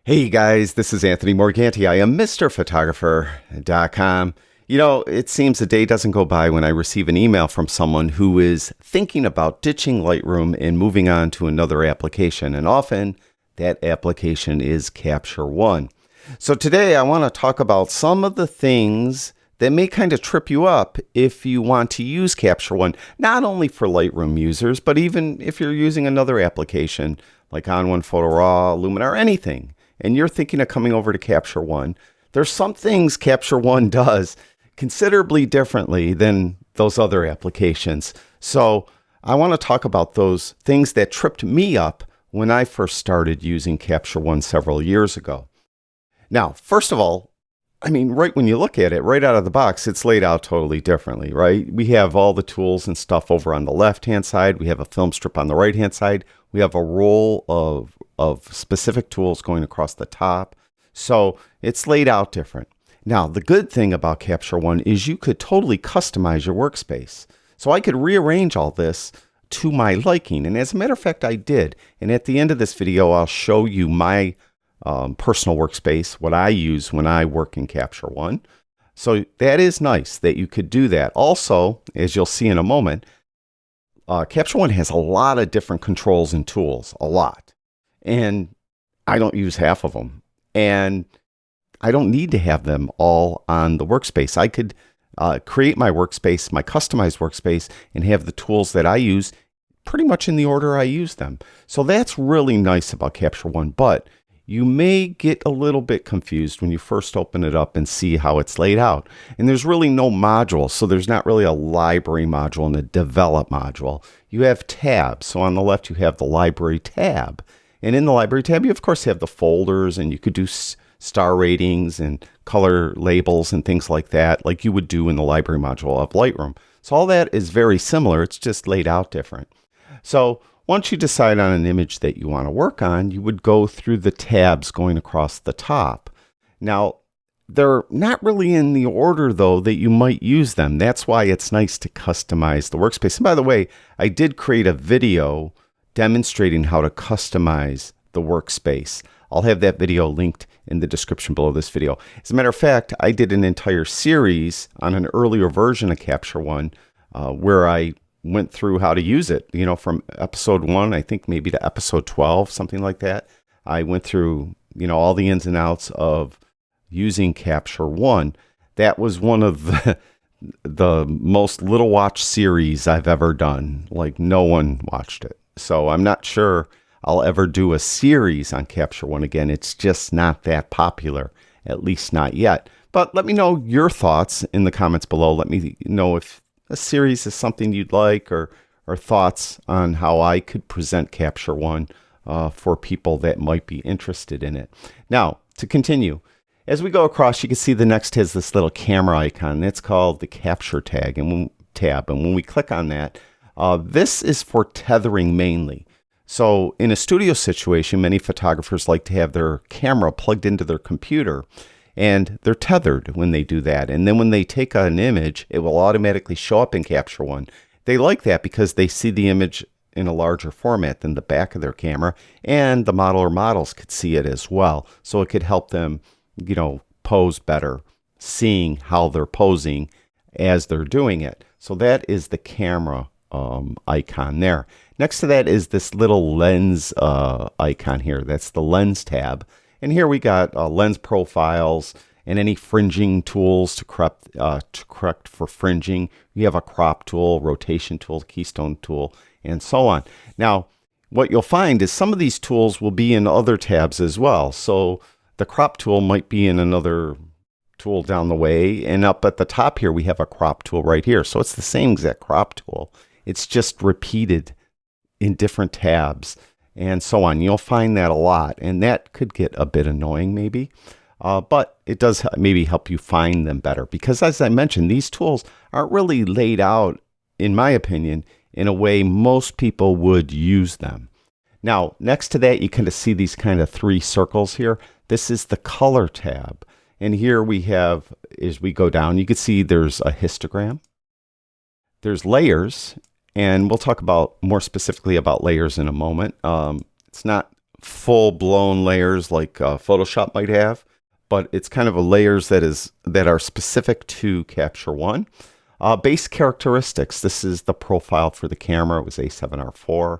Hey guys, this is Anthony Morganti. I am MrPhotographer.com. It seems a day doesn't go by when I receive an email from someone who is thinking about ditching Lightroom and moving on to another application. And often that application is Capture One. So today I want to talk about some of the things that may kind of trip you up if you want to use Capture One, not only for Lightroom users, but even if you're using another application like On1 Photo Raw, Luminar, anything, and you're thinking of coming over to Capture One. There's some things Capture One does considerably differently than those other applications. So I want to talk about those things that tripped me up when I first started using Capture One several years ago. Now, first of all, right when you look at it, right out of the box, it's laid out totally differently, right? We have all the tools and stuff over on the left-hand side. We have a film strip on the right-hand side. We have a roll of specific tools going across the top. So it's laid out different. Now, the good thing about Capture One is you could totally customize your workspace. So I could rearrange all this to my liking. And as a matter of fact, I did. And at the end of this video, I'll show you my personal workspace, what I use when I work in Capture One. So that is nice that you could do that. Also, as you'll see in a moment, Capture One has a lot of different controls and tools, a lot. And I don't use half of them. And I don't need to have them all on the workspace. I could create my workspace, my customized workspace, and have the tools that I use pretty much in the order I use them. So that's really nice about Capture One. But you may get a little bit confused when you first open it up and see how it's laid out. And there's really no module, so there's not really a library module and a develop module. You have tabs. So on the left, you have the library tab. And in the library tab, you of course have the folders, and you could do star ratings and color labels and things like that, like you would do in the library module of Lightroom. So all that is very similar. It's just laid out different. So once you decide on an image that you want to work on, you would go through the tabs going across the top. Now, they're not really in the order, though, that you might use them. That's why it's nice to customize the workspace. And by the way, I did create a video demonstrating how to customize the workspace. I'll have that video linked in the description below this video. As a matter of fact, I did an entire series on an earlier version of Capture One where I went through how to use it, from episode 1, I think maybe to episode 12, something like that. I went through, all the ins and outs of using Capture One. That was one of the most little watch series I've ever done. Like, no one watched it. So I'm not sure I'll ever do a series on Capture One again. It's just not that popular, at least not yet. But let me know your thoughts in the comments below. Let me know if a series is something you'd like, or thoughts on how I could present Capture One for people that might be interested in it. Now, to continue, as we go across, you can see the next has this little camera icon. That's called the Capture tab. And when we click on that, this is for tethering mainly. So in a studio situation, many photographers like to have their camera plugged into their computer, and they're tethered when they do that. And then when they take an image, it will automatically show up in Capture One. They like that because they see the image in a larger format than the back of their camera, and the model or models could see it as well. So it could help them, pose better, seeing how they're posing as they're doing it. So that is the camera icon there. Next to that is this little lens icon here. That's the lens tab. And here we got lens profiles and any fringing tools to correct for fringing. You have a crop tool, rotation tool, keystone tool, and so on. Now, what you'll find is some of these tools will be in other tabs as well. So the crop tool might be in another tool down the way. And up at the top here, we have a crop tool right here. So it's the same exact crop tool. It's just repeated in different tabs and so on. You'll find that a lot, and that could get a bit annoying maybe, but it does maybe help you find them better, because as I mentioned, these tools aren't really laid out, in my opinion, in a way most people would use them. Now, next to that, you kind of see these kind of 3 circles here. This is the color tab, and here we have, as we go down, you can see there's a histogram, there's layers, and we'll talk about more specifically about layers in a moment. It's not full-blown layers like Photoshop might have, but it's kind of a layers that are specific to Capture One. Base characteristics. This is the profile for the camera. It was A7R4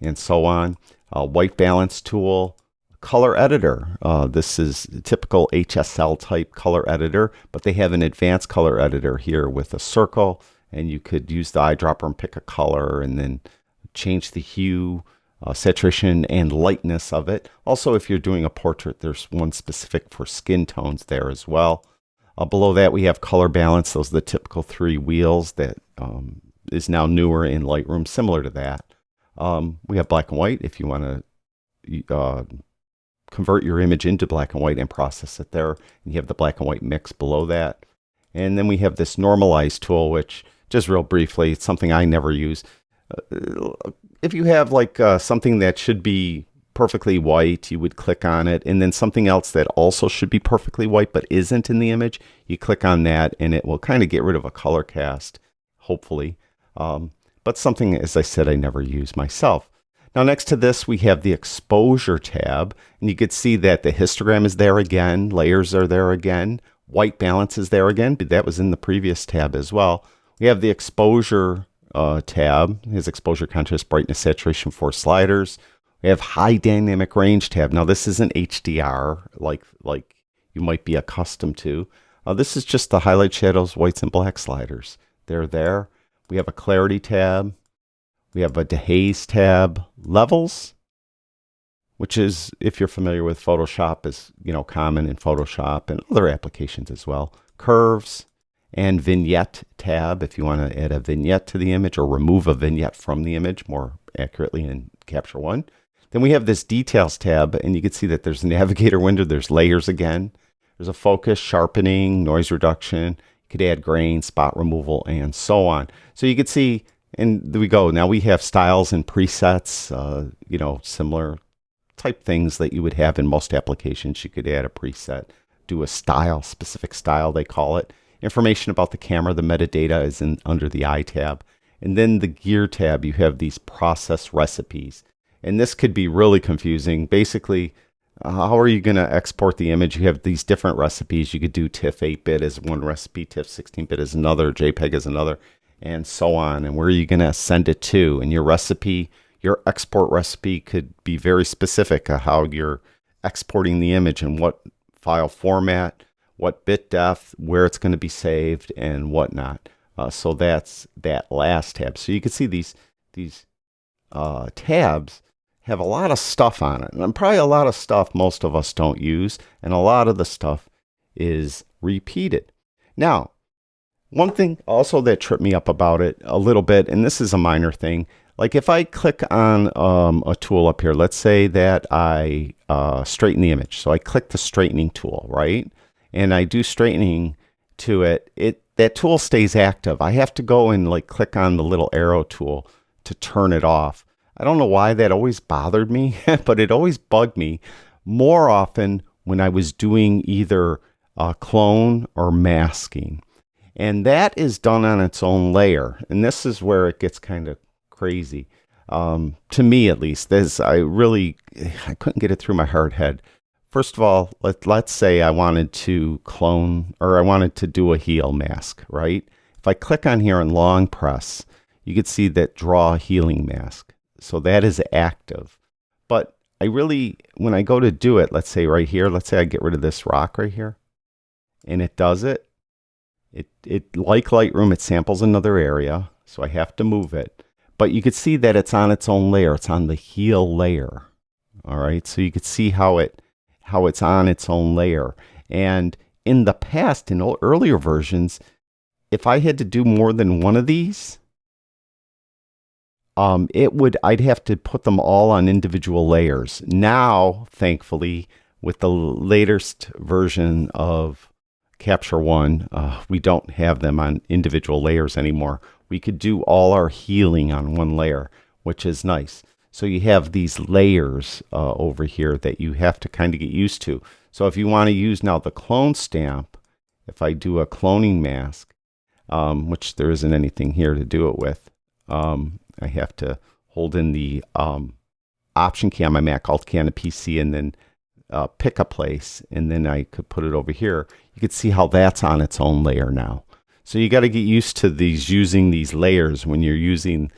and so on. White balance tool. Color editor. This is a typical HSL type color editor, but they have an advanced color editor here with a circle, and you could use the eyedropper and pick a color and then change the hue, saturation, and lightness of it. Also, if you're doing a portrait, there's one specific for skin tones there as well. Below that, we have color balance. Those are the typical 3 wheels that is now newer in Lightroom, similar to that. We have black and white if you want to convert your image into black and white and process it there. And you have the black and white mix below that. And then we have this Normalize tool, which, just real briefly, it's something I never use. If you have like something that should be perfectly white, you would click on it, and then something else that also should be perfectly white but isn't in the image, you click on that and it will kind of get rid of a color cast, hopefully. But something, as I said, I never use myself. Now next to this we have the exposure tab, and you could see that the histogram is there again, layers are there again, white balance is there again, but that was in the previous tab as well. We have the exposure tab, his exposure, contrast, brightness, saturation, 4 sliders. We have high dynamic range tab. Now this isn't HDR like you might be accustomed to. This is just the highlight, shadows, whites, and black sliders. They're there. We have a clarity tab. We have a dehaze tab. Levels, which is, if you're familiar with Photoshop, is common in Photoshop and other applications as well. Curves. And vignette tab, if you want to add a vignette to the image or remove a vignette from the image, more accurately in Capture One. Then we have this details tab, and you can see that there's a navigator window, there's layers again. There's a focus, sharpening, noise reduction. You could add grain, spot removal, and so on. So you can see, and there we go. Now we have styles and presets, similar type things that you would have in most applications. You could add a preset, do a style, specific style they call it. Information about the camera, the metadata is under the I tab. And then the gear tab, you have these process recipes. And this could be really confusing. Basically, how are you going to export the image? You have these different recipes. You could do TIFF 8-bit as one recipe, TIFF 16-bit as another, JPEG as another, and so on. And where are you going to send it to? And your recipe, your export recipe could be very specific of how you're exporting the image and what file format, what bit depth, where it's going to be saved, and whatnot. So that's that last tab. So you can see these tabs have a lot of stuff on it, and probably a lot of stuff most of us don't use, and a lot of the stuff is repeated. Now, one thing also that tripped me up about it a little bit, and this is a minor thing, like if I click on a tool up here, let's say that I straighten the image. So I click the straightening tool, right? And I do straightening to it, that tool stays active. I have to go and like click on the little arrow tool to turn it off. I don't know why that always bothered me, but it always bugged me more often when I was doing either clone or masking. And that is done on its own layer. And this is where it gets kind of crazy. To me, at least, I couldn't get it through my hard head. First of all, let's say I wanted to clone, or I wanted to do a heal mask, right? If I click on here and long press, you can see that draw healing mask. So that is active. But when I go to do it, let's say right here, let's say I get rid of this rock right here, and it does it. It like Lightroom, it samples another area, so I have to move it. But you can see that it's on its own layer. It's on the heal layer. All right, so you can see how it's on its own layer. And in the past, in earlier versions, if I had to do more than one of these, I'd have to put them all on individual layers. Now, thankfully, with the latest version of Capture One, we don't have them on individual layers anymore. We could do all our healing on one layer, which is nice. So you have these layers over here that you have to kind of get used to. So if you want to use now the clone stamp, if I do a cloning mask, which there isn't anything here to do it with, I have to hold in the Option key on my Mac, Alt key on the PC, and then pick a place, and then I could put it over here. You could see how that's on its own layer now. So you got to get used to using these layers when you're using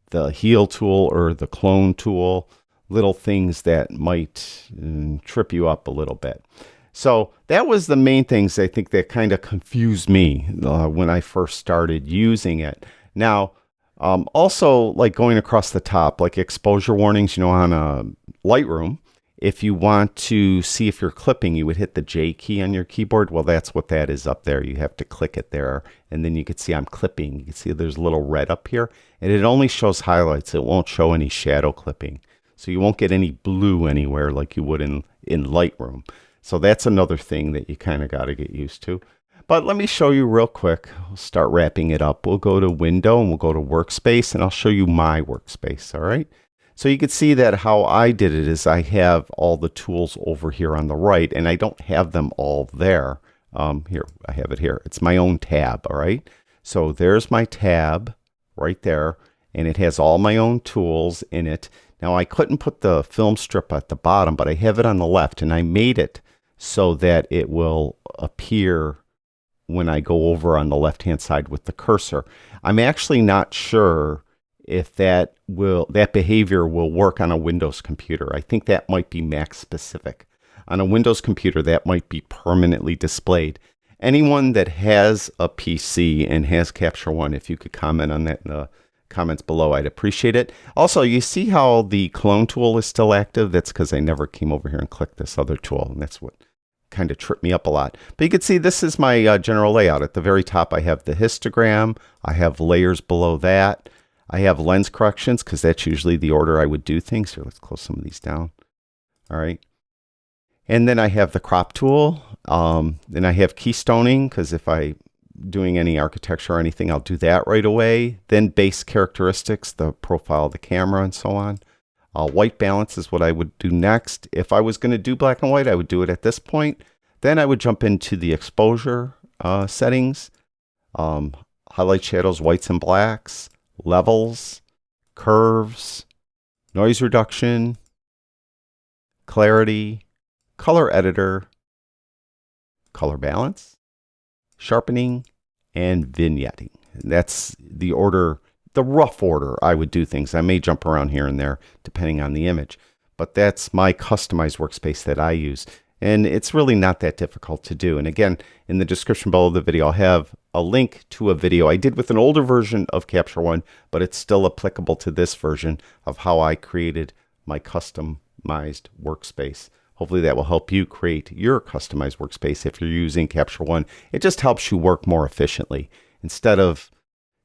the heal tool or the clone tool, little things that might trip you up a little bit. So that was the main things I think that kind of confused me when I first started using it. Now, also like going across the top, like exposure warnings, on Lightroom, if you want to see if you're clipping, you would hit the J key on your keyboard. Well, that's what that is up there. You have to click it there, and then you can see I'm clipping. You can see there's a little red up here, and it only shows highlights. It won't show any shadow clipping. So you won't get any blue anywhere like you would in Lightroom. So that's another thing that you kind of got to get used to. But let me show you real quick. We'll start wrapping it up. We'll go to Window, and we'll go to Workspace, and I'll show you my workspace, all right? So you can see that how I did it is I have all the tools over here on the right, and I don't have them all there. Here, I have it here. It's my own tab, all right? So there's my tab right there, and it has all my own tools in it. Now, I couldn't put the film strip at the bottom, but I have it on the left, and I made it so that it will appear when I go over on the left-hand side with the cursor. I'm actually not sure if that behavior will work on a Windows computer. I think that might be Mac specific. On a Windows computer, that might be permanently displayed. Anyone that has a PC and has Capture One, if you could comment on that in the comments below, I'd appreciate it. Also, you see how the clone tool is still active? That's because I never came over here and clicked this other tool, and that's what kind of tripped me up a lot. But you can see this is my general layout. At the very top, I have the histogram. I have layers below that. I have lens corrections because that's usually the order I would do things. Here, let's close some of these down. All right. And then I have the crop tool. Then I have keystoning because if I'm doing any architecture or anything, I'll do that right away. Then base characteristics, the profile of the camera and so on. White balance is what I would do next. If I was going to do black and white, I would do it at this point. Then I would jump into the exposure settings, highlight, shadows, whites and blacks, levels, curves, noise reduction, clarity, color editor, color balance, sharpening, and vignetting. And that's the order, the rough order I would do things. I may jump around here and there depending on the image, but that's my customized workspace that I use. And it's really not that difficult to do. And again, in the description below the video, I'll have a link to a video I did with an older version of Capture One, but it's still applicable to this version of how I created my customized workspace. Hopefully that will help you create your customized workspace if you're using Capture One. It just helps you work more efficiently. Instead of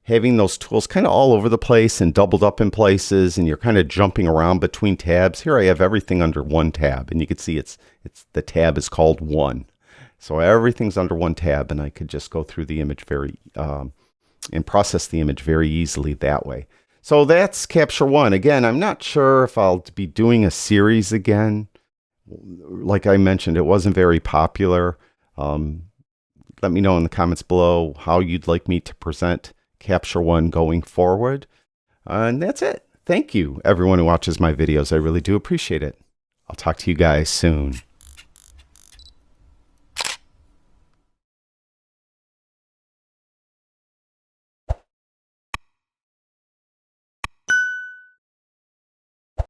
having those tools kind of all over the place and doubled up in places, and you're kind of jumping around between tabs. Here I have everything under one tab, and you can see the tab is called One. So everything's under one tab, and I could just go through the image and process the image very easily that way. So that's Capture One. Again, I'm not sure if I'll be doing a series again. Like I mentioned, it wasn't very popular. Let me know in the comments below how you'd like me to present Capture One going forward. And that's it. Thank you, everyone who watches my videos. I really do appreciate it. I'll talk to you guys soon.